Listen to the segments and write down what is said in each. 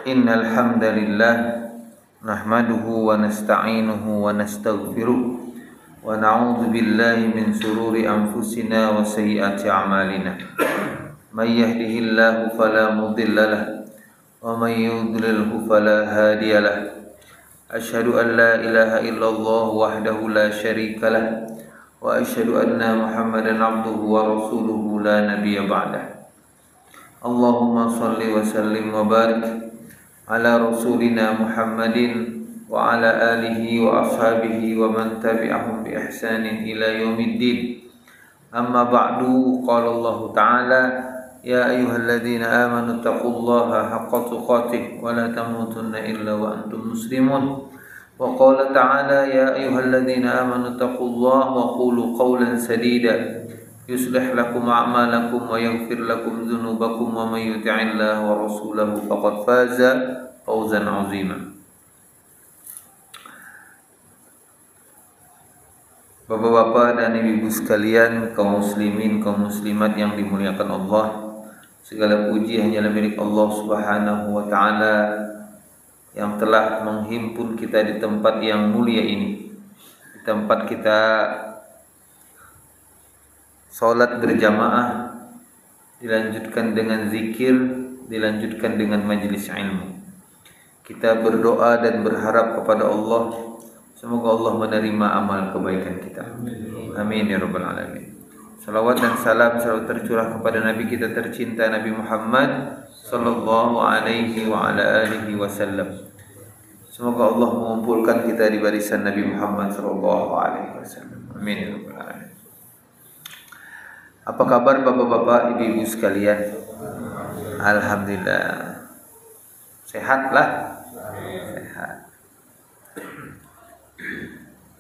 Innal hamdalillah nahmaduhu wa nasta'inuhu wa nastaghfiruh wa na'udzu billahi min shururi anfusina wa sayyiati a'malina. May yahdihillahu fala mudilla lahu wa may yudlilhu fala hadiya lahu. Asyhadu an la ilaha illallah wahdahu la syarika lahu wa asyhadu anna Muhammadan abduhu wa rasuluhu la nabiyya ba'dah. Allahumma shalli wa sallim wa barik ala rasulina Muhammadin wa ala alihi wa ashabihi wa man tabi'ahum bi ihsanin ila yaumiddin. Amma ba'du, qala Allah ta'ala ya ayyuhalladzina amanu taqullaha haqqa tuqatih wa la tamutunna illa wa antum muslimun. Wa qala ta'ala ya ayyuhalladzina amanu taqullaha wa qulu qawlan sadida yuslih lakum a'malakum wa yaghfir lakum dzunubakum wa may yuti'illaha wa rasulahu faqad faza fawzan 'azima. Bapak-bapak dan ibu-ibu sekalian, kaum muslimin, kaum muslimat yang dimuliakan Allah, segala puji hanyalah milik Allah Subhanahu wa taala yang telah menghimpun kita di tempat yang mulia ini, di tempat kita salat berjamaah, dilanjutkan dengan zikir, dilanjutkan dengan majelis ilmu. Kita berdoa dan berharap kepada Allah, semoga Allah menerima amal kebaikan kita. Amin ya rabbal alamin. Salawat dan salam selalu tercurah kepada Nabi kita tercinta Nabi Muhammad sallallahu alaihi wa ala alihi wasallam. Semoga Allah mengumpulkan kita di barisan Nabi Muhammad sallallahu alaihi wasallam. Amin ya rabbal alamin. Apa kabar bapak-bapak, ibu-ibu sekalian? Alhamdulillah. Sehatlah. Sehat.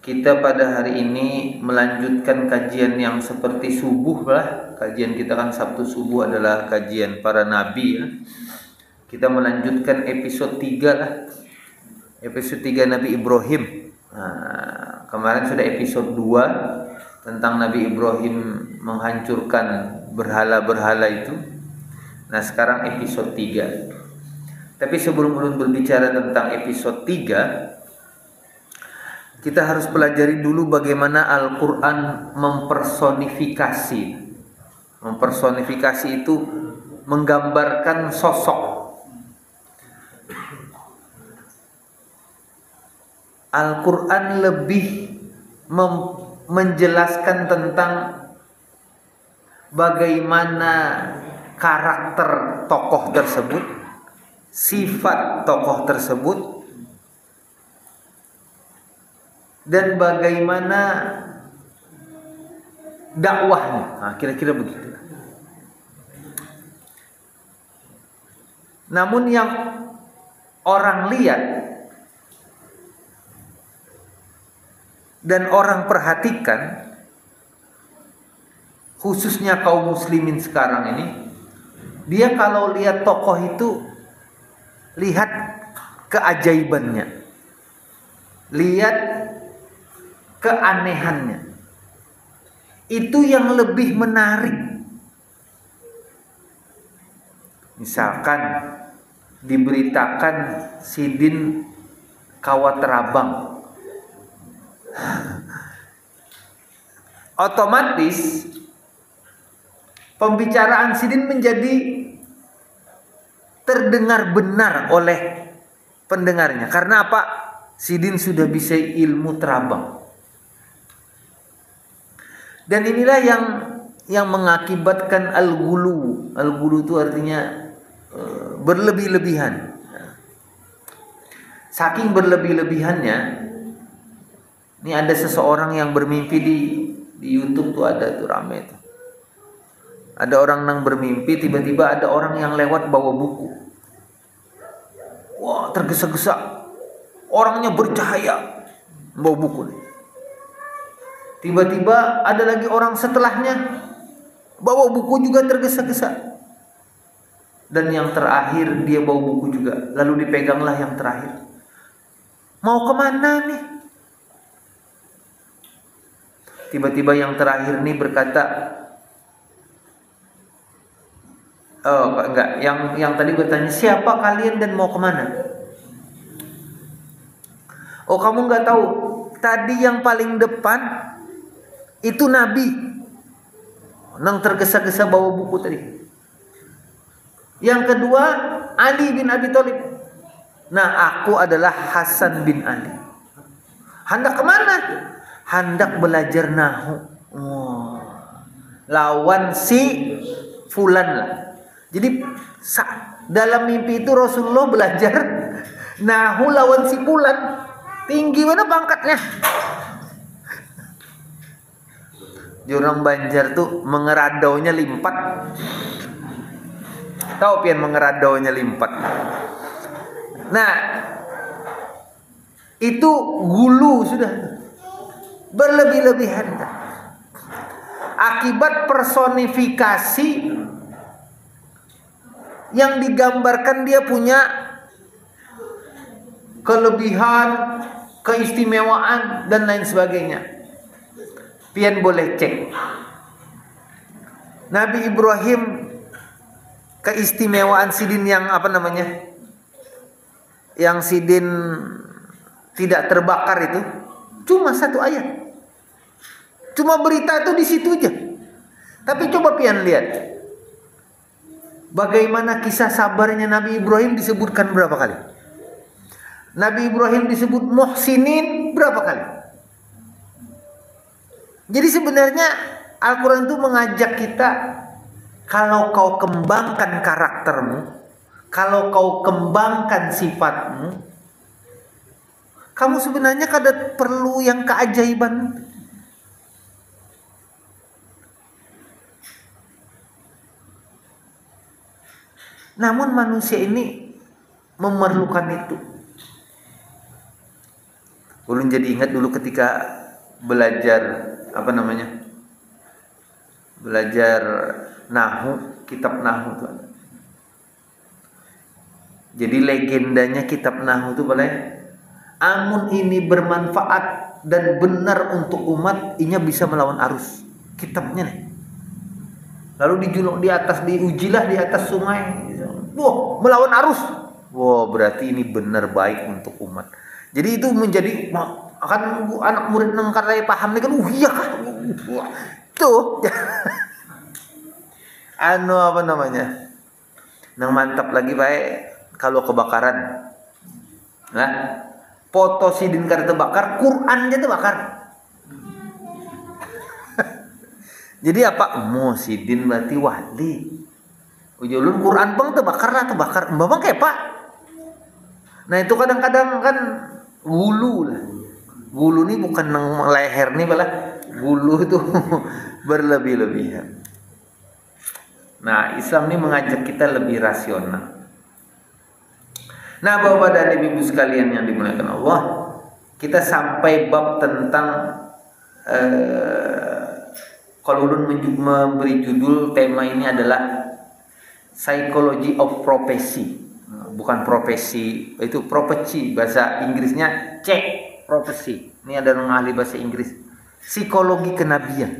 Kita pada hari ini melanjutkan kajian yang seperti subuh lah. Kajian kita kan Sabtu subuh adalah kajian para nabi ya. Kita melanjutkan episode 3 lah. Episode 3 Nabi Ibrahim. Nah, kemarin sudah episode 2 tentang Nabi Ibrahim menghancurkan berhala-berhala itu. Nah, sekarang episode 3. Tapi sebelum berbicara tentang episode 3, kita harus pelajari dulu bagaimana Al-Quran mempersonifikasi. Mempersonifikasi itu menggambarkan sosok. Al-Quran lebih menjelaskan tentang bagaimana karakter tokoh tersebut, sifat tokoh tersebut, dan bagaimana dakwahnya. Nah, kira-kira begitu. Namun yang orang lihat dan orang perhatikan, khususnya kaum muslimin sekarang ini, dia kalau lihat tokoh itu lihat keajaibannya, lihat keanehannya. Itu yang lebih menarik. Misalkan diberitakan Sidin Kawaterabang, otomatis pembicaraan Sidin menjadi terdengar benar oleh pendengarnya. Karena apa? Sidin sudah bisa ilmu terabang. Dan inilah yang mengakibatkan al-ghulu. Al-ghulu itu artinya berlebih-lebihan. Saking berlebih-lebihannya, ini ada seseorang yang bermimpi di YouTube tuh, ada tuh rame tuh. Ada orang yang bermimpi, tiba-tiba ada orang yang lewat bawa buku. Wah, tergesa-gesa. Orangnya bercahaya, bawa buku nih. Tiba-tiba ada lagi orang setelahnya, bawa buku juga tergesa-gesa. Dan yang terakhir dia bawa buku juga. Lalu dipeganglah yang terakhir. Mau kemana nih? Tiba-tiba yang terakhir nih berkata, Oh enggak, yang tadi gue tanya siapa kalian dan mau kemana? Oh kamu nggak tahu? Tadi yang paling depan itu Nabi, nang tergesa-gesa bawa buku tadi. Yang kedua Ali bin Abi Thalib. Nah aku adalah Hasan bin Ali. Hendak kemana? Hendak belajar nahu. Oh. Lawan si Fulan lah. Jadi dalam mimpi itu Rasulullah belajar nahu lawan si Fulan. Tinggi mana pangkatnya? Jurang Banjar tuh mengeradaunya limpat. Tahu pian mengeradaunya limpat. Nah, itu gulu sudah berlebih-lebihan. Akibat personifikasi yang digambarkan dia punya kelebihan, keistimewaan dan lain sebagainya. Pian boleh cek Nabi Ibrahim, keistimewaan sidin yang apa namanya, yang sidin tidak terbakar itu cuma satu ayat, cuma berita itu di situ aja. Tapi coba pian lihat bagaimana kisah sabarnya Nabi Ibrahim disebutkan berapa kali. Nabi Ibrahim disebut muhsinin berapa kali. Jadi sebenarnya Al-Quran itu mengajak kita, kalau kau kembangkan karaktermu, kalau kau kembangkan sifatmu, kamu sebenarnya kada perlu yang keajaiban. Namun manusia ini memerlukan itu. Ulun jadi ingat dulu ketika belajar belajar nahu, kitab nahu itu. Jadi legendanya kitab nahu itu boleh, amun ini bermanfaat dan benar untuk umat, inya bisa melawan arus. Kitabnya nih. Lalu dijuluk di atas, diujilah di atas sungai. Wah, melawan arus. Wah, berarti ini benar baik untuk umat. Jadi itu menjadi akan anak murid nang karya paham nih kan, iya kah? Tuh. Apa namanya? Nang mantap lagi baik kalau kebakaran. Nah, foto sidin kada terbakar, Quran aja terbakar. Jadi apa? Sidin berarti wali. Ujulun Quran bang terbakar. Mbak kayak pak. Nah itu kadang-kadang kan gulu lah. Gulu nih bukan nang leher nih balah. Gulu itu berlebih-lebihan. Nah Islam ini mengajak kita lebih rasional. Nah Bapak dan Ibu sekalian yang dimuliakan Allah, kita sampai bab tentang kalau ulun memberi judul tema ini adalah Psychology of Prophecy. Bukan profesi, itu prophecy, bahasa Inggrisnya C, prophecy. Ini ada orang ahli bahasa Inggris. Psikologi kenabian.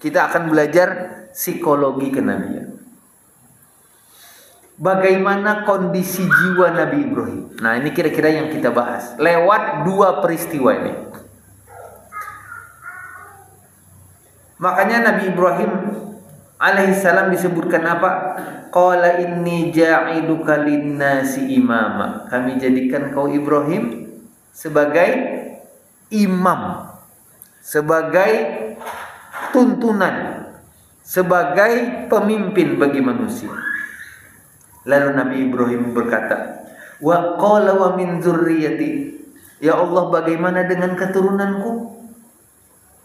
Kita akan belajar psikologi kenabian. Bagaimana kondisi jiwa Nabi Ibrahim. Nah, ini kira-kira yang kita bahas lewat dua peristiwa ini. Makanya Nabi Ibrahim alaihissalam disebutkan apa? Qala inni ja'iduka linnasi imama. Kami jadikan kau Ibrahim sebagai imam, sebagai tuntunan, sebagai pemimpin bagi manusia. Lalu Nabi Ibrahim berkata, wa qala wa min dzurriyyati. Ya Allah, bagaimana dengan keturunanku?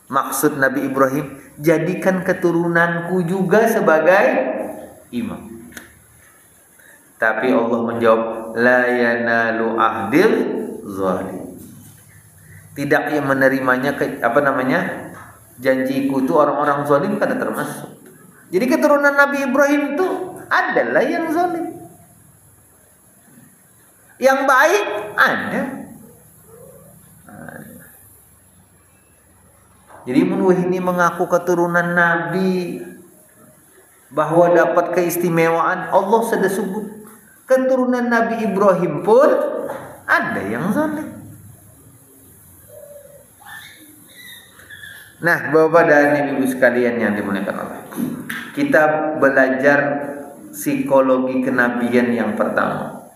Maksud Nabi Ibrahim, jadikan keturunanku juga sebagai imam. Tapi Allah menjawab, la yanalu ahdil zalim. Tidak yang menerimanya janjiku itu orang-orang zalim kada termasuk. Jadi keturunan Nabi Ibrahim itu adalah yang zalim. Yang baik ada. Jadi ini mengaku keturunan Nabi, bahwa dapat keistimewaan, Allah sudah sebut. Keturunan Nabi Ibrahim pun ada yang zalim. Nah, Bapak dan Ibu sekalian yang dimuliakan Allah, kita belajar psikologi kenabian yang pertama.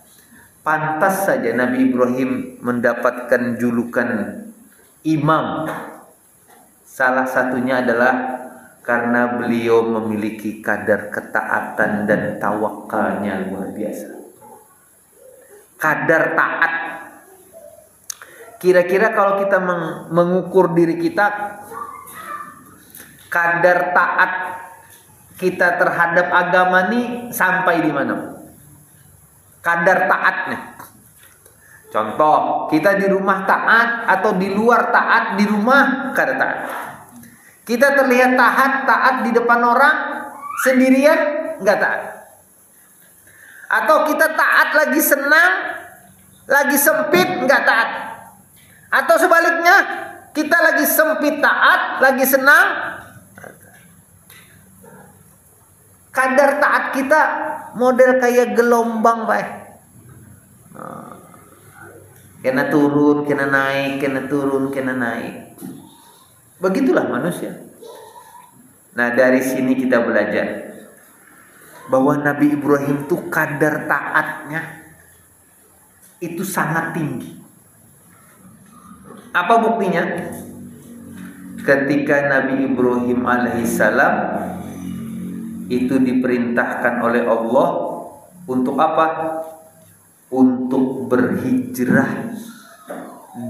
Pantas saja Nabi Ibrahim mendapatkan julukan imam. Salah satunya adalah karena beliau memiliki kadar ketaatan dan tawakalnya luar biasa. Kadar taat. Kira-kira kalau kita mengukur diri kita, kadar taat kita terhadap agama ini sampai di mana? Kadar taatnya. Contoh, kita di rumah taat atau di luar taat, di rumah kadar taat. Kita terlihat taat di depan orang, sendirian nggak taat. Atau kita taat lagi senang, lagi sempit nggak taat. Atau sebaliknya, kita lagi sempit taat, lagi senang. Kadar taat kita model kayak gelombang, Pak. Kena turun, kena naik, kena turun, kena naik. Begitulah manusia. Nah, dari sini kita belajar bahwa Nabi Ibrahim itu kadar taatnya itu sangat tinggi. Apa buktinya? Ketika Nabi Ibrahim alaihissalam itu diperintahkan oleh Allah untuk apa? Untuk berhijrah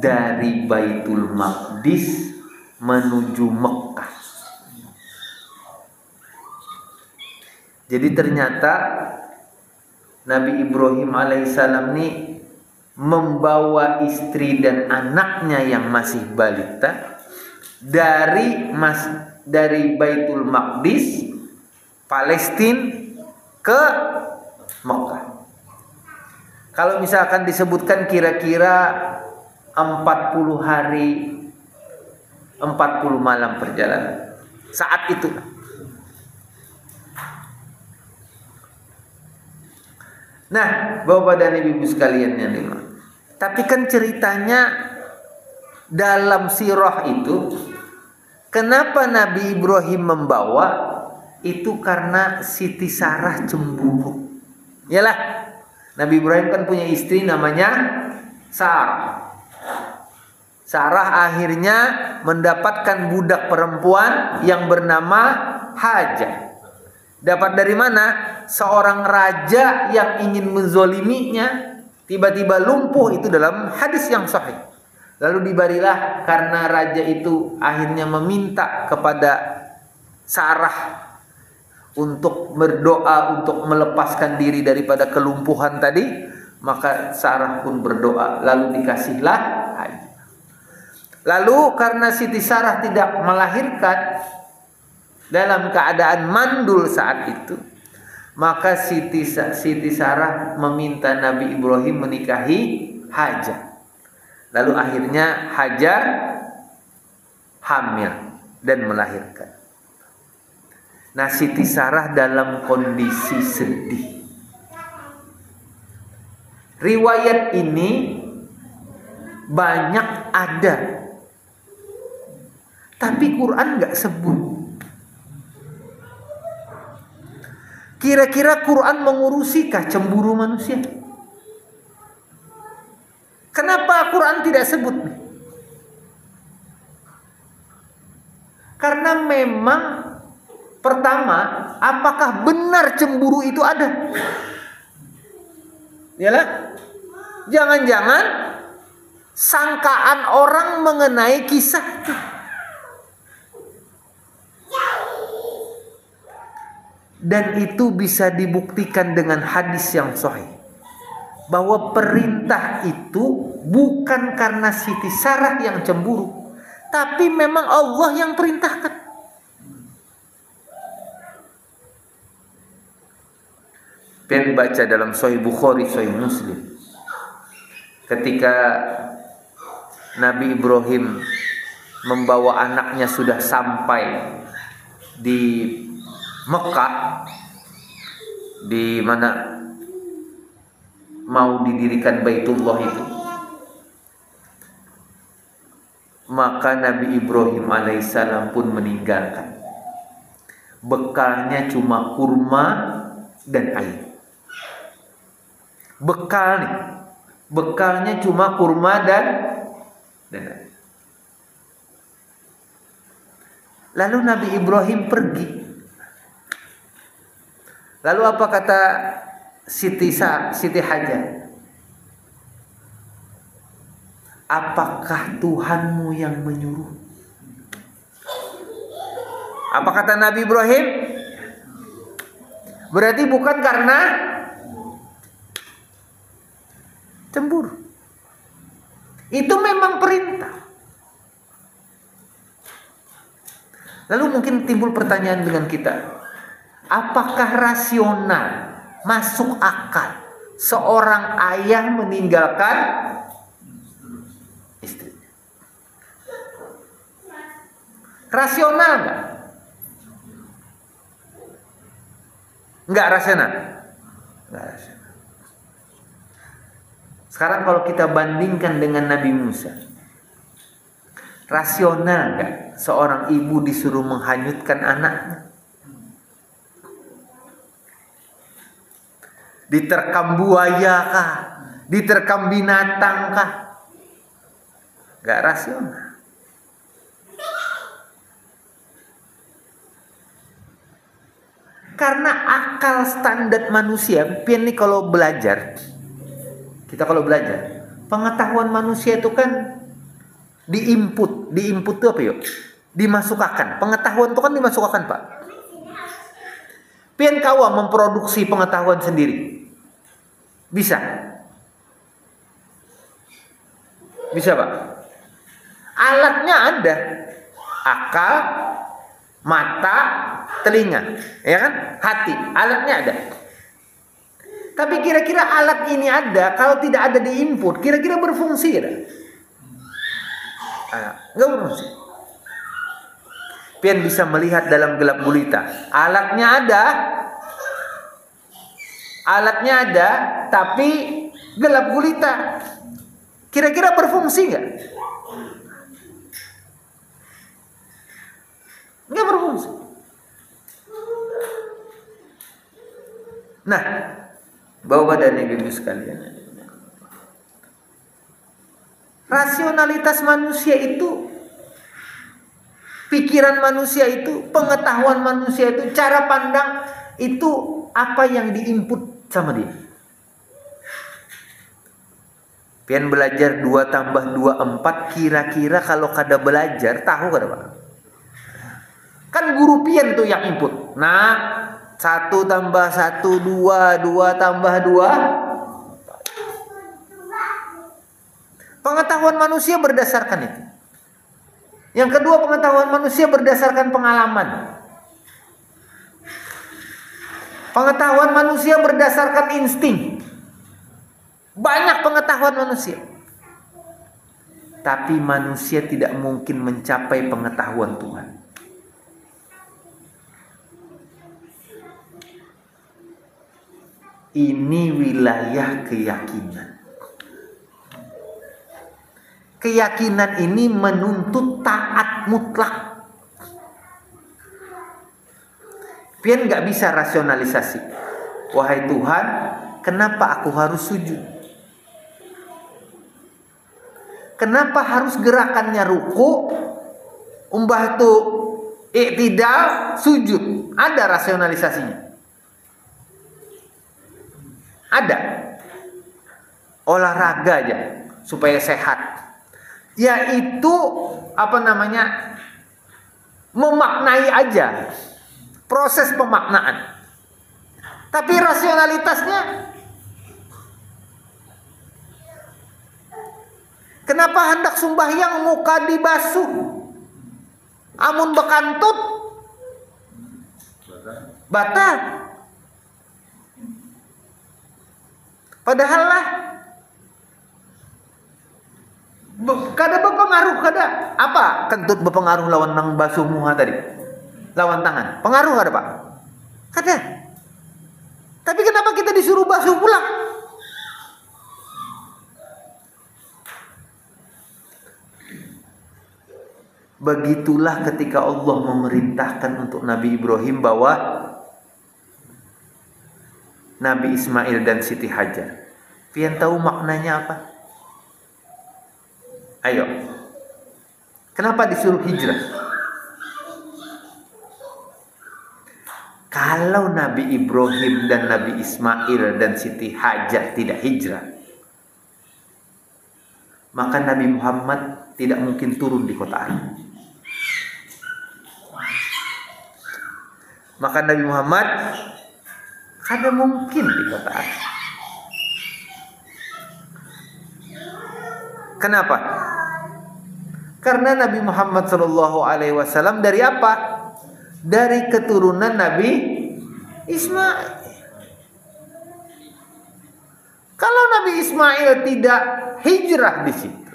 dari Baitul Maqdis menuju Mekah. Jadi ternyata Nabi Ibrahim alaihissalam ini membawa istri dan anaknya yang masih balita dari Baitul Maqdis Palestina ke Mekah. Kalau misalkan disebutkan kira-kira 40 hari 40 malam perjalanan. Saat itu. Nah, Bapak dan Ibu sekalian yang dimuliakan. Tapi kan ceritanya dalam sirah itu, kenapa Nabi Ibrahim membawa? Itu karena Siti Sarah cemburu. Yalah, Nabi Ibrahim kan punya istri namanya Sarah. Sarah akhirnya mendapatkan budak perempuan yang bernama Hajar. Dapat dari mana? Seorang raja yang ingin menzoliminya tiba-tiba lumpuh, itu dalam hadis yang sahih. Lalu dibarilah karena raja itu akhirnya meminta kepada Sarah untuk berdoa untuk melepaskan diri daripada kelumpuhan tadi, maka Sarah pun berdoa, lalu dikasihlah Hajar. Lalu karena Siti Sarah tidak melahirkan dalam keadaan mandul saat itu, maka Siti Sarah meminta Nabi Ibrahim menikahi Hajar. Lalu akhirnya Hajar hamil dan melahirkan. Nah, Siti Sarah dalam kondisi sedih. Riwayat ini banyak ada, tapi Quran nggak sebut. Kira-kira Quran mengurusikah cemburu manusia? Kenapa Quran tidak sebut? Karena memang pertama, apakah benar cemburu itu ada? Yalah, jangan-jangan sangkaan orang mengenai kisah itu. Dan itu bisa dibuktikan dengan hadis yang sahih, bahwa perintah itu bukan karena Siti Sarah yang cemburu, tapi memang Allah yang perintahkan. Dan baca dalam Sahih Bukhari, Sahih Muslim, ketika Nabi Ibrahim membawa anaknya sudah sampai di Mekah, di mana mau didirikan Baitullah itu, maka Nabi Ibrahim alaihissalam pun meninggalkan. Bekalnya cuma kurma dan air. Bekalnya cuma kurma dan air. Lalu Nabi Ibrahim pergi. Lalu apa kata Siti Hajar? Apakah Tuhanmu yang menyuruh? Apa kata Nabi Ibrahim? Berarti bukan karena cemburu. Itu memang perintah. Lalu mungkin timbul pertanyaan dengan kita. Apakah rasional, masuk akal seorang ayah meninggalkan istrinya? Rasional enggak? Enggak rasional. Enggak rasional. Sekarang kalau kita bandingkan dengan Nabi Musa, rasional enggak seorang ibu disuruh menghanyutkan anaknya? Diterkam buaya kah? Diterkam binatang kah? Enggak rasional. Karena akal standar manusia, pian nih kalau belajar, pengetahuan manusia itu kan diinput itu apa yuk? Dimasukkan. Pengetahuan itu kan dimasukkan, Pak. Pian kawa memproduksi pengetahuan sendiri. Bisa, Pak. Alatnya ada. Akal, mata, telinga, ya kan? Hati, alatnya ada. Tapi kira-kira alat ini ada, kalau tidak ada di input, kira-kira berfungsi tidak? Enggak berfungsi. Pian bisa melihat dalam gelap gulita. Alatnya ada, tapi gelap gulita. Kira-kira berfungsi enggak? Enggak berfungsi. Nah, Bapak dan Ibu sekalian, rasionalitas manusia itu, pikiran manusia itu, pengetahuan manusia itu, cara pandang itu apa yang diinput sama dia. Pian belajar 2 tambah 2 4, kira-kira kalau kada belajar tahu kada Pak? Kan guru pian tuh yang input. Nah, 1 tambah 1 2, 2 tambah 2. Pengetahuan manusia berdasarkan itu. Yang kedua, pengetahuan manusia berdasarkan pengalaman. Pengetahuan manusia berdasarkan insting. Banyak pengetahuan manusia. Tapi manusia tidak mungkin mencapai pengetahuan Tuhan. Ini wilayah keyakinan. Keyakinan ini menuntut taat mutlak. Pian gak bisa rasionalisasi. Wahai Tuhan, kenapa aku harus sujud? Kenapa harus gerakannya ruku, umbah tu i'tidal, sujud? Ada rasionalisasinya. Ada. Olahraga aja supaya sehat. Yaitu memaknai aja. Proses pemaknaan. Tapi rasionalitasnya, kenapa hendak sembahyang muka dibasuh? Amun bekantut batal. Padahal lah kada berpengaruh, kada apa kentut berpengaruh lawan nang basuh muha tadi, lawan tangan pengaruh kada Pak? Kada. Tapi disuruh basuh pulang. Begitulah ketika Allah memerintahkan untuk Nabi Ibrahim bawa Nabi Ismail dan Siti Hajar. Pian tahu maknanya apa? Ayo. Kenapa disuruh hijrah? Kalau Nabi Ibrahim dan Nabi Ismail dan Siti Hajar tidak hijrah, maka Nabi Muhammad tidak mungkin turun di kota Arab. Maka Nabi Muhammad kada mungkin di kota Arab. Kenapa? Karena Nabi Muhammad SAW dari apa? Dari keturunan Nabi Ismail. Kalau Nabi Ismail tidak hijrah di situ,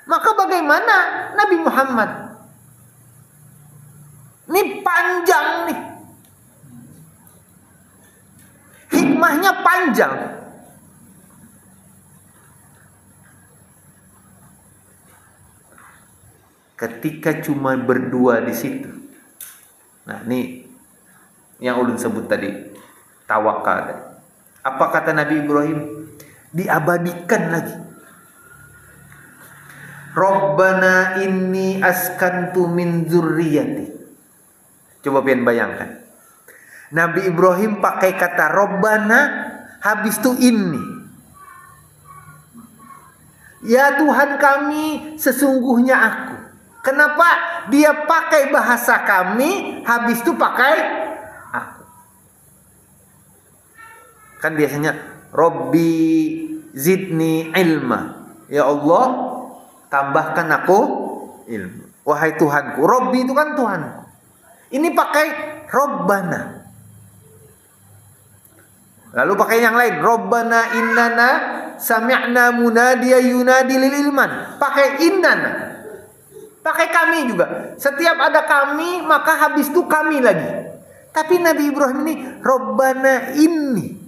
maka bagaimana Nabi Muhammad? Ini panjang nih. Hikmahnya panjang. Ketika cuma berdua di situ. Nah, ini yang ulun sebut tadi, tawakal. Apa kata Nabi Ibrahim? Diabadikan lagi. Rabbana inni askantu min dzurriyyati. Coba pian bayangkan. Nabi Ibrahim pakai kata Rabbana, habis itu ini. Ya Tuhan kami, sesungguhnya aku. Kenapa dia pakai bahasa kami, habis itu pakai aku? Kan biasanya Robbi zidni ilma. Ya Allah, tambahkan aku ilmu. Wahai Tuhanku. Robbi itu kan Tuhanku. Ini pakai Rabbana. Lalu pakai yang lain. Rabbana innana sami'na munadiya yunadi lil ilman. Pakai innana. Pakai kami juga. Setiap ada kami, maka habis itu kami lagi. Tapi Nabi Ibrahim ini Rabbana inni.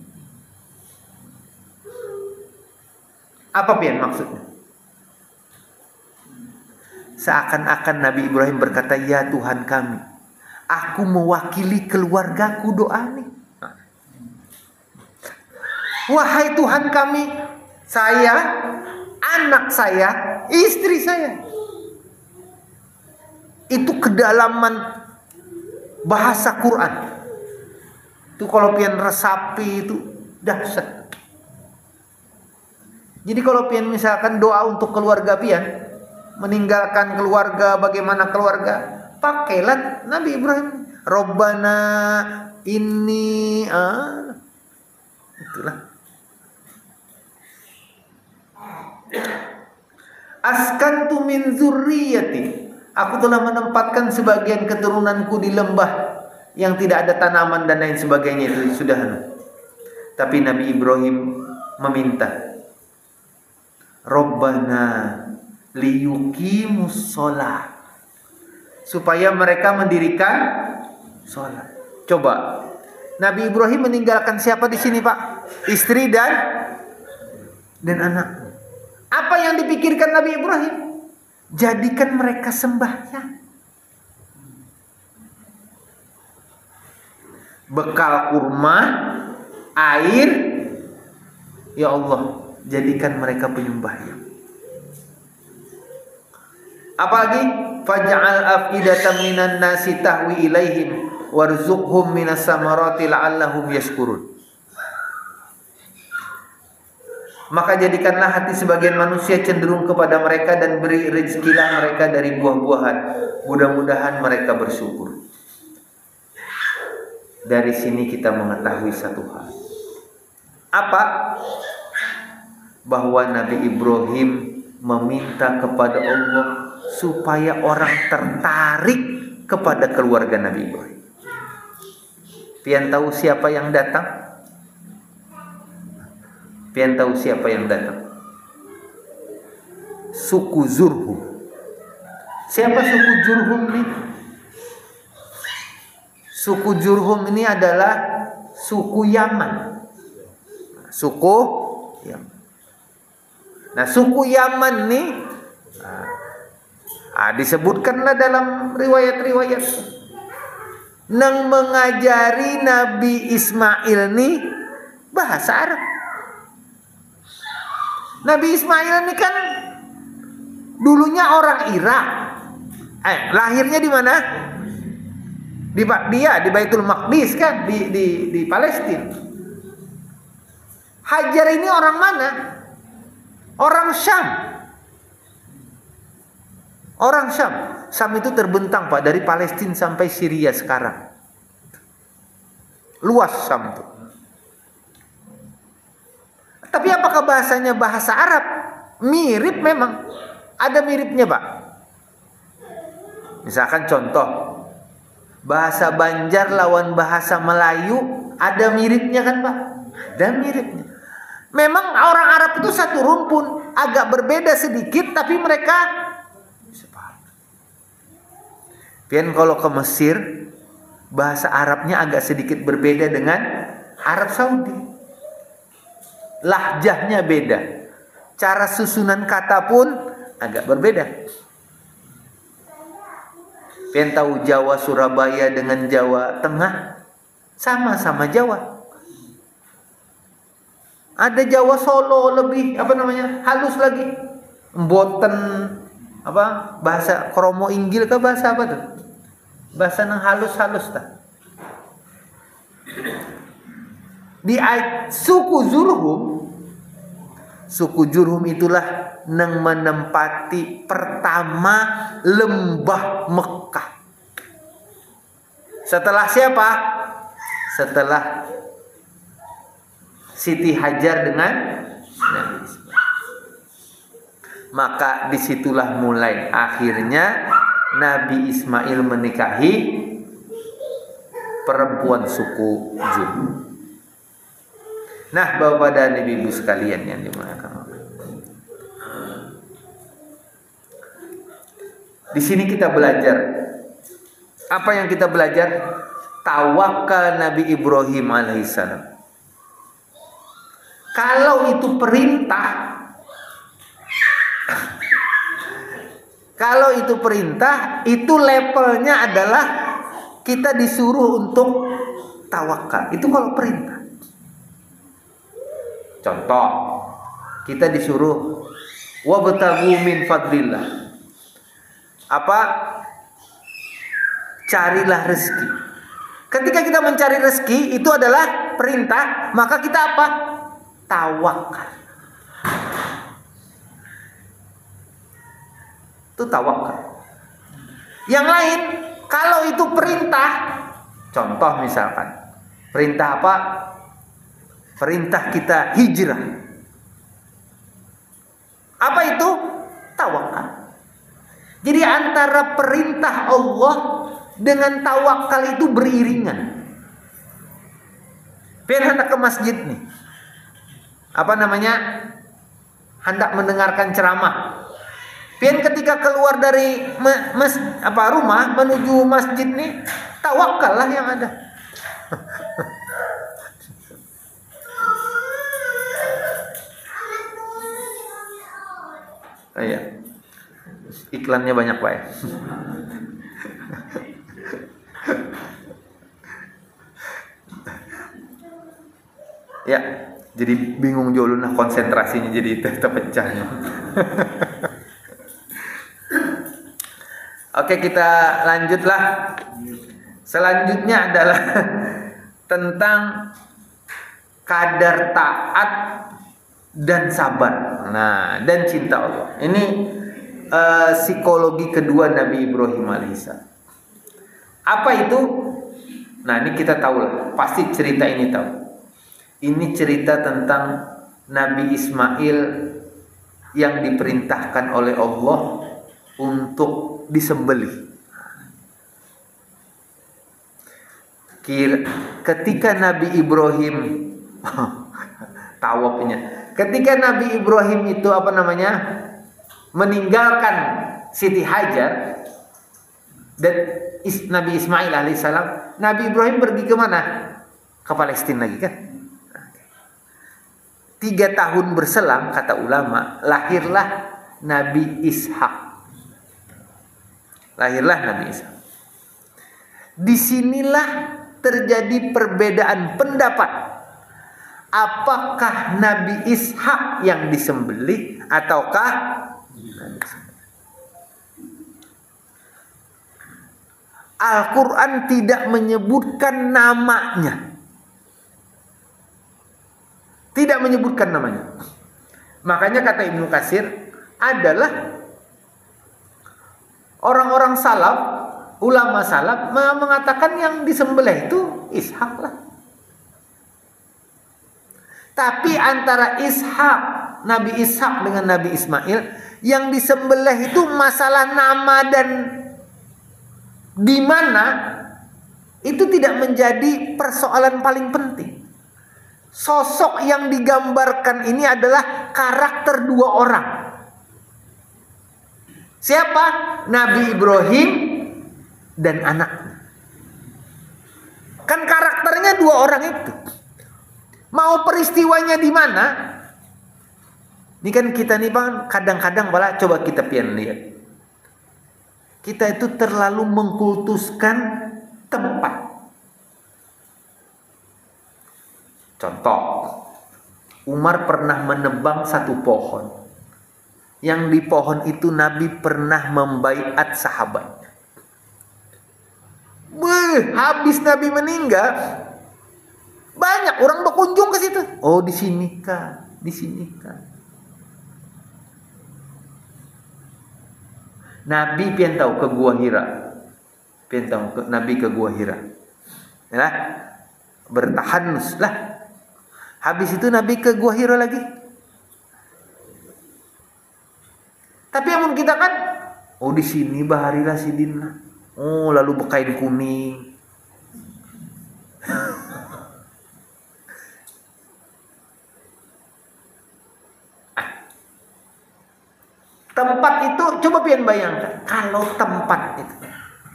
Apa pian maksudnya? Seakan-akan Nabi Ibrahim berkata, ya Tuhan kami, aku mewakili keluargaku doa nih. Wahai Tuhan kami, saya, anak saya, istri saya. Itu kedalaman bahasa Quran. Itu kalau pian resapi itu dahsyat. Jadi kalau pian misalkan doa untuk keluarga pian, meninggalkan keluarga, bagaimana keluarga, pakailah Nabi Ibrahim. Rabbana inni itulah. Askantu min dzurriyyati. Aku telah menempatkan sebagian keturunanku di lembah yang tidak ada tanaman dan lain sebagainya, itu sudah. Tapi Nabi Ibrahim meminta, Rabbana liyuqimus shalah, supaya mereka mendirikan sholat. Coba, Nabi Ibrahim meninggalkan siapa di sini, Pak? Istri dan anak. Apa yang dipikirkan Nabi Ibrahim? Jadikan mereka sembahyang. Bekal kurma, air, ya Allah, jadikan mereka penyembahyang. Apalagi faj'al afidatan minan nasi tahwi ilaihim warzuqhum minas samarati la'allahum yashkurun. Maka jadikanlah hati sebagian manusia cenderung kepada mereka dan beri rezekilah mereka dari buah-buahan. Mudah-mudahan mereka bersyukur. Dari sini kita mengetahui satu hal. Apa? Bahwa Nabi Ibrahim meminta kepada Allah supaya orang tertarik kepada keluarga Nabi Ibrahim. Pian tahu siapa yang datang? Pian tahu siapa yang datang? Suku Zurhum. Siapa suku Zurhum ini? Suku Zurhum ini adalah suku Yaman. suku Yaman. Nah, suku Yaman nih disebutkanlah dalam riwayat-riwayat nang mengajari Nabi Ismail nih bahasa Arab. Nabi Ismail ini kan dulunya orang Irak. Lahirnya di mana? Di Baitul Maqdis kan, di Palestina. Hajar ini orang mana? Orang Syam. Orang Syam. Syam itu terbentang Pak dari Palestina sampai Syria sekarang. Luas Syam itu. Tapi apakah bahasanya bahasa Arab? Mirip memang. Ada miripnya Pak. Misalkan contoh. Bahasa Banjar lawan bahasa Melayu. Ada miripnya kan Pak? Ada miripnya. Memang orang Arab itu satu rumpun. Agak berbeda sedikit. Tapi mereka sepaham. Pian kalau ke Mesir. Bahasa Arabnya agak sedikit berbeda dengan Arab Saudi. Lahjahnya beda. Cara susunan kata pun agak berbeda. Pengen tahu Jawa Surabaya dengan Jawa Tengah sama-sama Jawa. Ada Jawa Solo lebih halus lagi. Mboten bahasa kromo inggil ke bahasa apa tuh? Bahasa nang halus-halus ta. Di suku Jurhum itulah nang menempati pertama lembah Mekah. Setelah siapa? Setelah Siti Hajar dengan Nabi Ismail. Maka disitulah mulai akhirnya Nabi Ismail menikahi perempuan suku Jurhum. Nah, Bapak dan Ibu sekalian yang dimuliakan Allah. Di sini kita belajar. Apa yang kita belajar? Tawakal Nabi Ibrahim alaihissalam. Kalau itu perintah, itu levelnya adalah kita disuruh untuk tawakal. Itu kalau perintah. Contoh, kita disuruh wabtaghu min fadlillah. Carilah rezeki. Ketika kita mencari rezeki itu adalah perintah, maka kita apa? Tawakal. Itu tawakal. Yang lain, kalau itu perintah, contoh misalkan, perintah apa? Perintah kita hijrah. Apa itu? Tawakal. Jadi antara perintah Allah dengan tawakal itu beriringan. Pian hendak ke masjid nih. Hendak mendengarkan ceramah. Pian ketika keluar dari rumah menuju masjid nih, tawakal lah yang ada. Iya. Iklannya banyak Pak ya. Ya, jadi bingung jauh nah konsentrasinya jadi terpecah. Oke, kita lanjutlah. Selanjutnya adalah tentang kadar taat dan sabar. Nah, dan cinta Allah. Ini psikologi kedua Nabi Ibrahim alaihissalam. Apa itu? Nah, ini kita tahu lah. Pasti cerita ini tahu. Ini cerita tentang Nabi Ismail yang diperintahkan oleh Allah untuk disembelih. Ketika Nabi Ibrahim tawafnya. Ketika Nabi Ibrahim itu meninggalkan Siti Hajar dan Nabi Ismail alaihissalam, Nabi Ibrahim pergi ke mana? Ke Palestina lagi kan? 3 tahun berselang, kata ulama, lahirlah Nabi Ishak. Lahirlah Nabi Ishak. Disinilah terjadi perbedaan pendapat. Apakah Nabi Ishak yang disembelih ataukah Al-Quran tidak menyebutkan namanya. Tidak menyebutkan namanya. Makanya kata Ibnu Katsir adalah orang-orang salaf, ulama salaf mengatakan yang disembelih itu Ishak lah. Tapi antara Ishak, Nabi Ishak dengan Nabi Ismail, yang disembelih itu masalah nama dan di mana itu tidak menjadi persoalan paling penting. Sosok yang digambarkan ini adalah karakter 2 orang. Siapa? Nabi Ibrahim dan anaknya. Kan karakternya 2 orang itu. Mau peristiwanya di mana? Ini kan kita nih Bang, kadang-kadang malah coba kita pian lihat. Kita itu terlalu mengkultuskan tempat. Contoh, Umar pernah menebang satu pohon. Yang di pohon itu Nabi pernah membaiat sahabatnya. Habis Nabi meninggal, banyak orang berkunjung ke situ. Oh, di sini kah? Di sini kah? Nabi pian tahu ke Gua Hira. Pian tahu Nabi ke Gua Hira. Ya, bertahanus lah. Habis itu Nabi ke Gua Hira lagi. Tapi amun kita kan, oh di sini baharilah sidinna. Oh, lalu bekain kuning. Tempat itu coba pian bayangkan. Kalau tempat itu,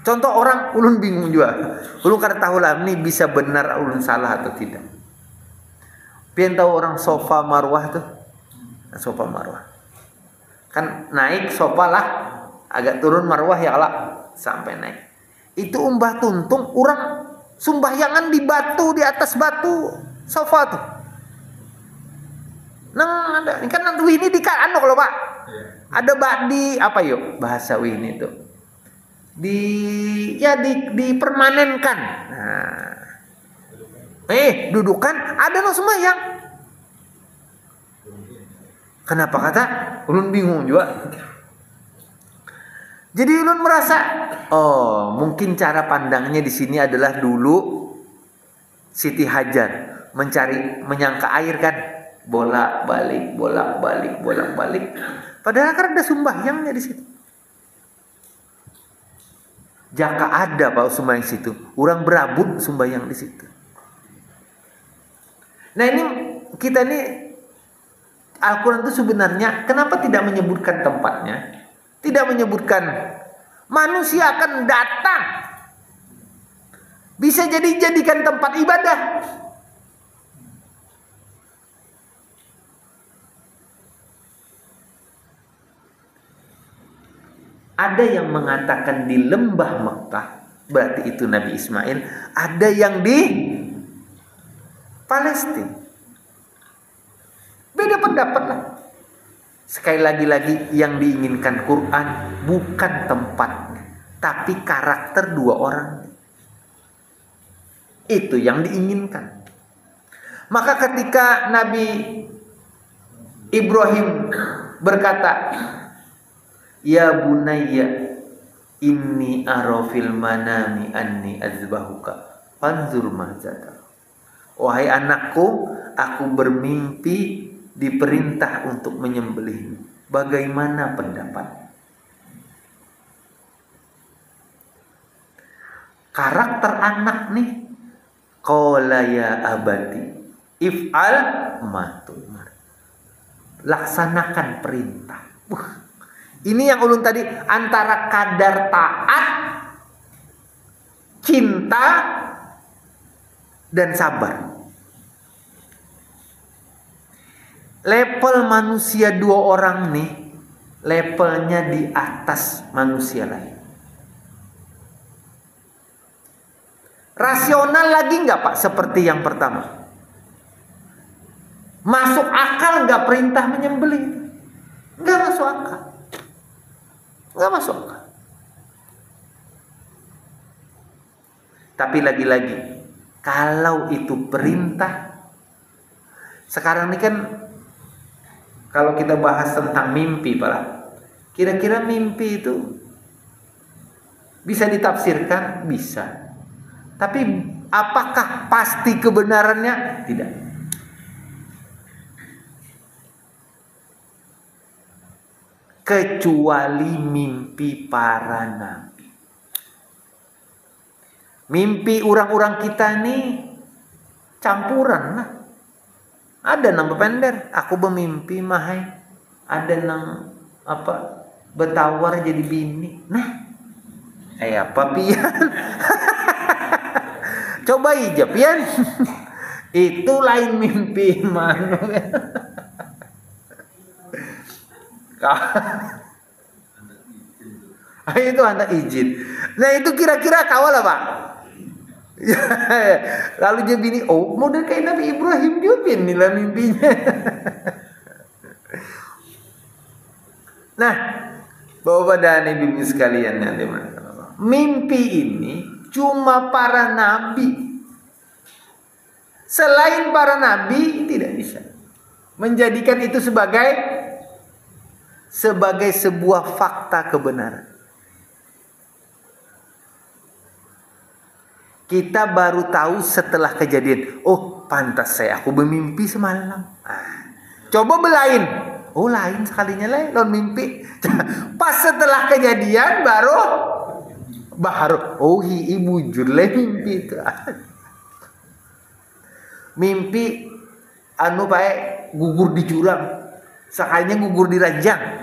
contoh orang ulun bingung juga. Ulun kada tahu lah ini bisa benar ulun salah atau tidak. Pian tahu orang sofa marwah tuh, sofa marwah. Kan naik sofa lah, agak turun marwah ya lah, sampai naik. Itu umbah tuntung orang sumbahyangan di batu, di atas batu sofa tuh. Nang ada, ini kan nanti ini di kan kalau Pak. Ada di apa yuk bahasa ini tuh. Dipermanenkan. Nah. Dudukan ada no sembahyang. Kenapa kata? Ulun bingung juga. Jadi ulun merasa, oh mungkin cara pandangnya di sini adalah dulu Siti Hajar menyangka air kan, bolak-balik. Padahal kan ada sembahyangnya di situ. Jaka ada Pak sembahyang situ, orang berabut sembahyang di situ. Nah ini kita nih Al-Quran itu sebenarnya kenapa tidak menyebutkan tempatnya? Tidak menyebutkan manusia akan datang. Bisa jadikan tempat ibadah. Ada yang mengatakan di lembah Mekah, berarti itu Nabi Ismail. Ada yang di Palestina. Beda pendapat lah. Sekali lagi yang diinginkan Quran bukan tempatnya, tapi karakter 2 orang. Itu yang diinginkan. Maka ketika Nabi Ibrahim berkata, ya bunayya inni ara fil manami anni azbahuka fanzur madza tara. Wahai anakku, aku bermimpi diperintah untuk menyembelihmu. Bagaimana pendapat? Karakter anak nih, qala ya abati if'al ma tu'mar. Laksanakan perintah. Ini yang ulun tadi antara kadar taat, cinta, dan sabar. Level manusia 2 orang nih, levelnya di atas manusia lain. Rasional lagi nggak Pak seperti yang pertama? Masuk akal nggak perintah menyembelih? Nggak masuk akal. Nggak masuk akal. Tapi lagi-lagi, kalau itu perintah, sekarang ini kan kalau kita bahas tentang mimpi Pak, kira-kira mimpi itu bisa ditafsirkan? Bisa. Tapi apakah pasti kebenarannya? Tidak. Kecuali mimpi para nabi. Mimpi orang-orang kita nih campuran lah. Ada nang pendek, aku bermimpi mahai. Ada nang betawar jadi bini. Nah, apa pian? Coba ijab pian. Itu lain mimpi manu. Itu anak izin. Nah itu kira-kira kawal apa? Lalu dia bini, model kayak Nabi Ibrahim juga nilai mimpinya. Nah, Bapak dan Ibu sekalian yang dimuliakan Allah, mimpi ini cuma para nabi. Selain para nabi tidak bisa menjadikan itu sebagai sebuah fakta kebenaran. Kita baru tahu setelah kejadian. Oh, pantas aku bermimpi semalam. Coba belain. Oh, lain sekalinya lain mimpi. Pas setelah kejadian baru oh ibu jujur mimpi itu. Mimpi pae gugur di jurang. Sekalinya gugur di ranjang.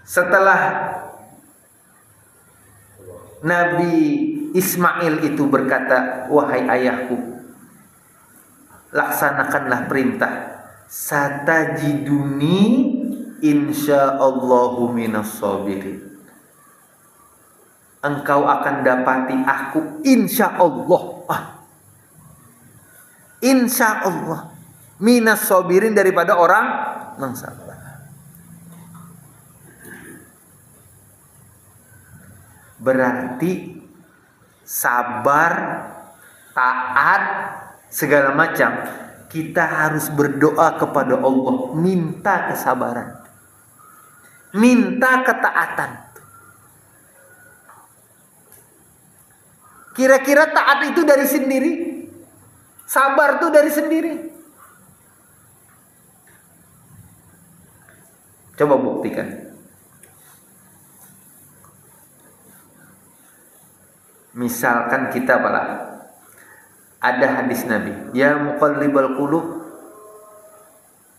Setelah Nabi Ismail itu berkata, wahai ayahku, laksanakanlah perintah. Satajiduni insyaallahu minas sabirin. Engkau akan dapati aku insyaallah. Insyaallah minas sabirin, daripada orang yang sabar. Berarti sabar, taat, segala macam, kita harus berdoa kepada Allah, minta kesabaran, minta ketaatan. Kira-kira taat itu dari sendiri? Sabar itu dari sendiri? Coba buktikan. Misalkan kita ada hadis Nabi, ya muqallibal qulub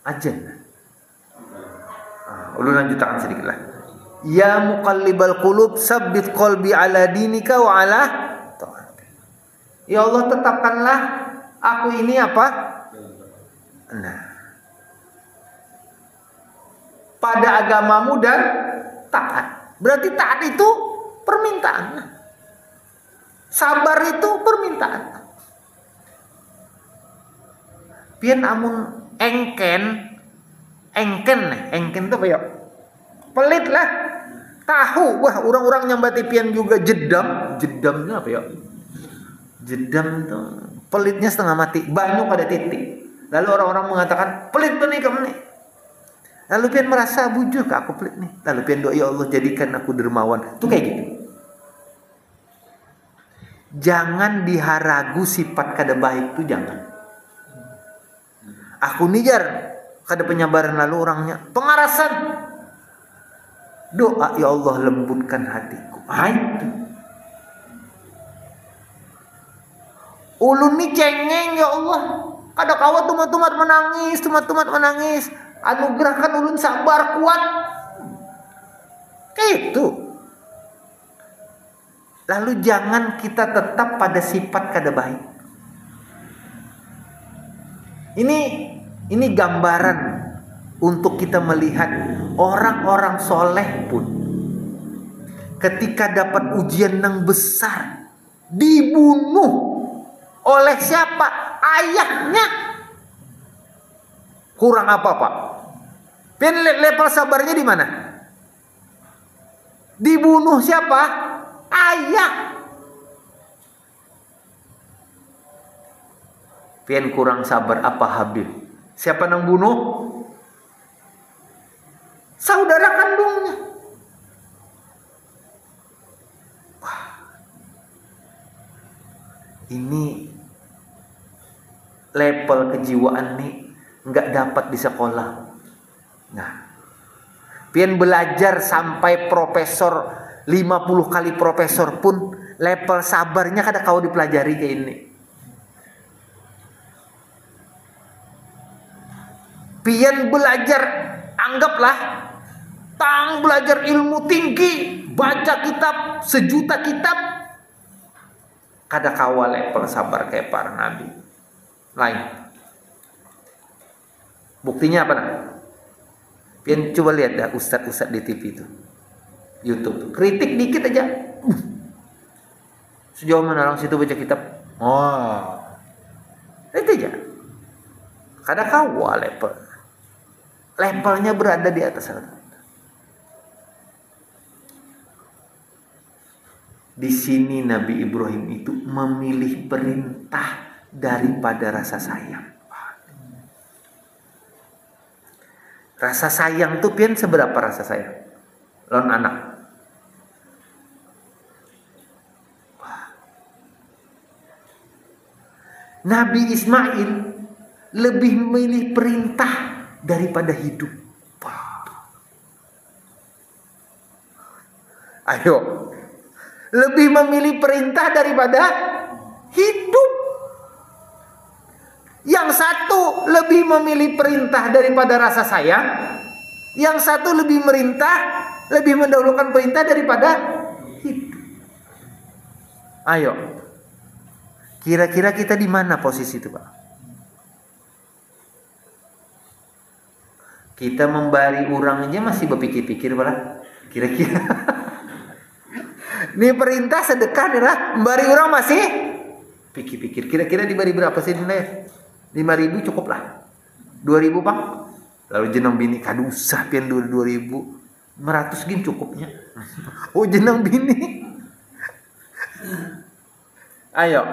aja. Ulun lanjutkan sedikit lah. Ya muqallibal qulub sabbit qalbi ala dinika wa ala ta'atik. Ya Allah, tetapkanlah aku ini apa? Nah, pada agamamu dan taat. Berarti taat itu permintaan. Sabar itu permintaan. Pian amun engken itu apa ya? Pelit lah. Tahu, wah orang-orang nyambati pian juga jedamnya apa ya? Jedam itu pelitnya setengah mati, banyak pada titik. Lalu orang-orang mengatakan pelit tuh nih kamu nih. Lalu pian merasa bujur ke aku pelit nih. Lalu pian doa, ya Allah jadikan aku dermawan. Itu kayak gitu. Jangan diharagu sifat kada baik itu, jangan. Aku nijar kada penyabaran, lalu orangnya pengarasan. Doa, ya Allah lembutkan hatiku. Itu. Ulun ni cengeng, ya Allah. Kada kawa tumat-tumat menangis. Anugerahkan ulun sabar kuat. Kayak itu. Lalu jangan kita tetap pada sifat kada baik. Ini gambaran untuk kita melihat orang-orang soleh pun ketika dapat ujian yang besar dibunuh oleh siapa? Ayahnya. Kurang apa Pak? Level sabarnya di mana? Dibunuh siapa? Ayah. Pian kurang sabar apa Habib? Siapa yang bunuh? Saudara kandungnya. Wah. Ini level kejiwaan nih nggak dapat di sekolah. Nah, pian belajar sampai profesor 50 kali profesor pun level sabarnya kada kau dipelajari kayak ini. Pian belajar, anggaplah belajar ilmu tinggi, baca kitab 1.000.000 kitab, kada kawal level sabar kayak para nabi lain. Buktinya apa nak? Pian coba lihat dah ustadz di TV itu, YouTube, kritik dikit aja. Sejauh mana orang situ baca kitab? Oh, itu aja. Kada kawal levelnya berada di atas rata-rata. Di sini Nabi Ibrahim itu memilih perintah daripada rasa sayang. Rasa sayang tuh pian seberapa rasa sayang? Lawan anak. Nabi Ismail lebih memilih perintah daripada hidup. Ayo, lebih memilih perintah daripada hidup. Yang satu lebih memilih perintah daripada rasa sayang, yang satu lebih mendahulukan perintah daripada hidup. Ayo, kira-kira kita di mana posisi itu, Pak? Kita membari orang aja masih berpikir-pikir malah. Kira-kira ini perintah sedekah adalah membari orang masih pikir-pikir. Kira-kira dibari berapa sih nilai? 5.000 cukup lah. 2.000 Pak. Lalu jenang bini kadu usah pian 2.000. 100 gin cukupnya. Oh jenang bini. Ayo.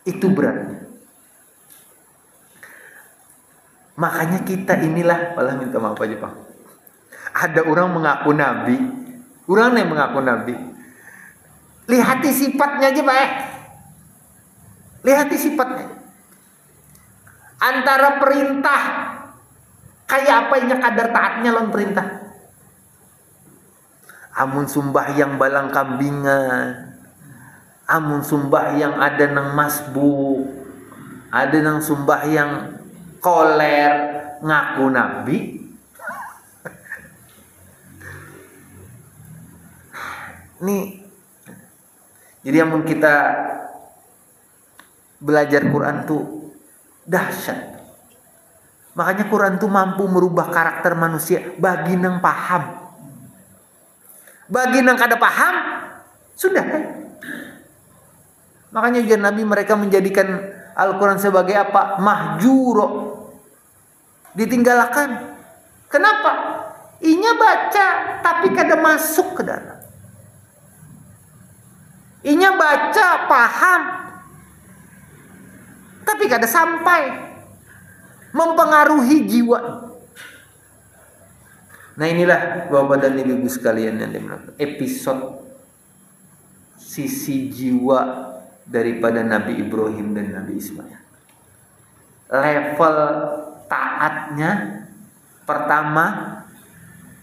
Itu beratnya. Makanya kita inilah, malah minta maaf aja Pak. Ada orang mengaku nabi, orang yang mengaku nabi. Lihati sifatnya aja Pak. Lihati sifatnya. Antara perintah kayak apa ini kadar taatnya lawan perintah. Amun sembahyang balang kambingan, amun sembahyang ada nang masbuk, ada nang sembahyang koler ngaku nabi. Nih, jadi amun kita belajar Quran tuh dahsyat. Makanya Quran tuh mampu merubah karakter manusia bagi nang paham. Bagi nang kada paham, sudah. Makanya ujian Nabi mereka menjadikan Al-Quran sebagai apa? Mahjuro. Ditinggalkan. Kenapa? Inya baca tapi kada masuk ke dalam. Inya baca paham tapi kada sampai mempengaruhi jiwa. Nah inilah Bapak dan Ibu sekalian yang dimuliakan, episode sisi jiwa daripada Nabi Ibrahim dan Nabi Ismail. Level taatnya pertama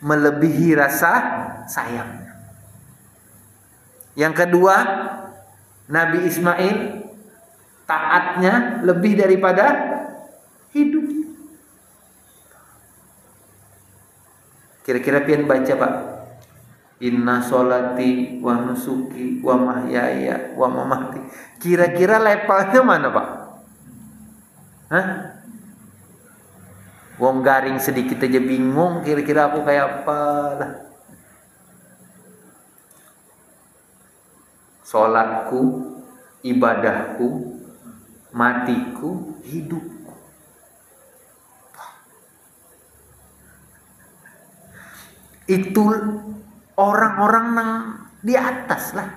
melebihi rasa sayangnya. Yang kedua, Nabi Ismail taatnya lebih daripada hidup. Kira-kira pian baca Pak? Inna sholati wa nusuki wa mahyaya wa mamati. Kira-kira levelnya mana Pak? Hah? Wong garing sedikit aja bingung, kira-kira aku kayak apa lah. Sholatku, ibadahku, matiku, hidupku. Itu orang-orang yang di atas lah.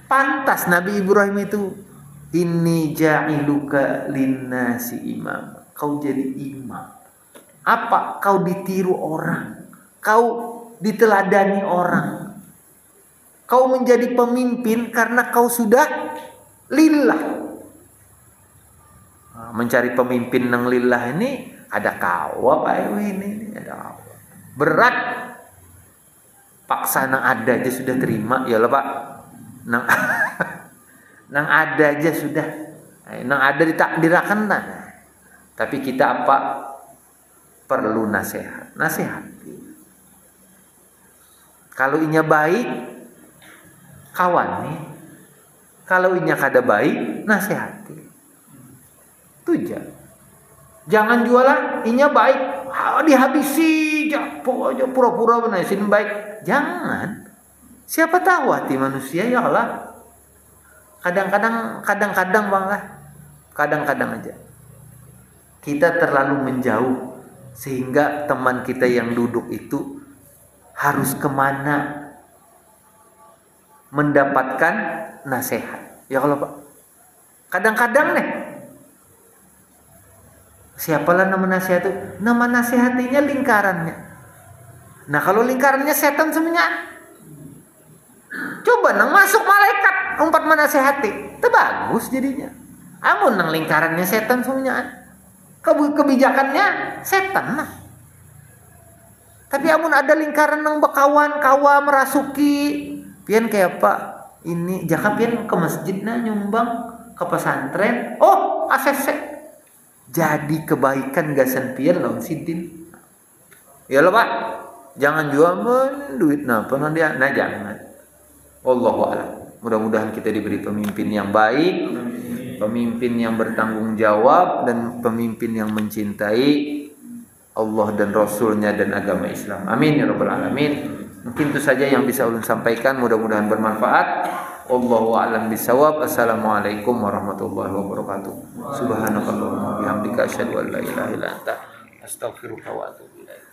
Pantas Nabi Ibrahim itu, inni ja'iluka linnasi imam. Kau jadi imam. Apa? Kau ditiru orang. Kau diteladani orang. Kau menjadi pemimpin karena kau sudah lillah. Mencari pemimpin yang lillah ini ada kawa Pak ini ada kawa. Berat. Paksa nang ada aja sudah terima ya lah Pak. Nang ada aja sudah. Nang ada ditakdirkan tak. Tapi kita apa? Perlu nasihat. Nasihati. Kalau inya baik, kawan nih. Kalau inya kada baik, nasihati. Itu aja. Jangan jualan, inya baik, dihabisi, aja pura-pura benasin baik. Jangan. Siapa tahu hati manusia ya Allah. Kadang-kadang Bang lah. Kadang-kadang aja. Kita terlalu menjauh sehingga teman kita yang duduk itu harus kemana mendapatkan nasihat. Ya kalau Pak, kadang-kadang nih siapalah nama nasihat itu? Nama nasihatinya lingkarannya. Nah kalau lingkarannya setan semuanya, coba nang masuk malaikat umpat menasihati, itu bagus jadinya. Amun nang lingkarannya setan semuanya. Kebijakannya setan lah. Tapi amun ada lingkaran nang bekawan kawa merasuki, pian kayak Pak ini jaka pian ke masjid na nyumbang ke pesantren. Oh ACC. Jadi kebaikan gasan pian lawan sidin. Ya lo Pak. Jangan jual duit napa nanti nah jangan. Wallahu a'lam. Mudah-mudahan kita diberi pemimpin yang baik, pemimpin yang bertanggung jawab, dan pemimpin yang mencintai Allah dan Rasulnya dan agama Islam. Amin ya rabbal alamin. Mungkin itu saja yang bisa ulun sampaikan. Mudah-mudahan bermanfaat. Wallahu a'lam bishawab. Assalamualaikum warahmatullahi wabarakatuh. Subhanakallahumma wa bihamdika asyhadu an la ilaha illa anta astaghfiruka wa atubu ilaik.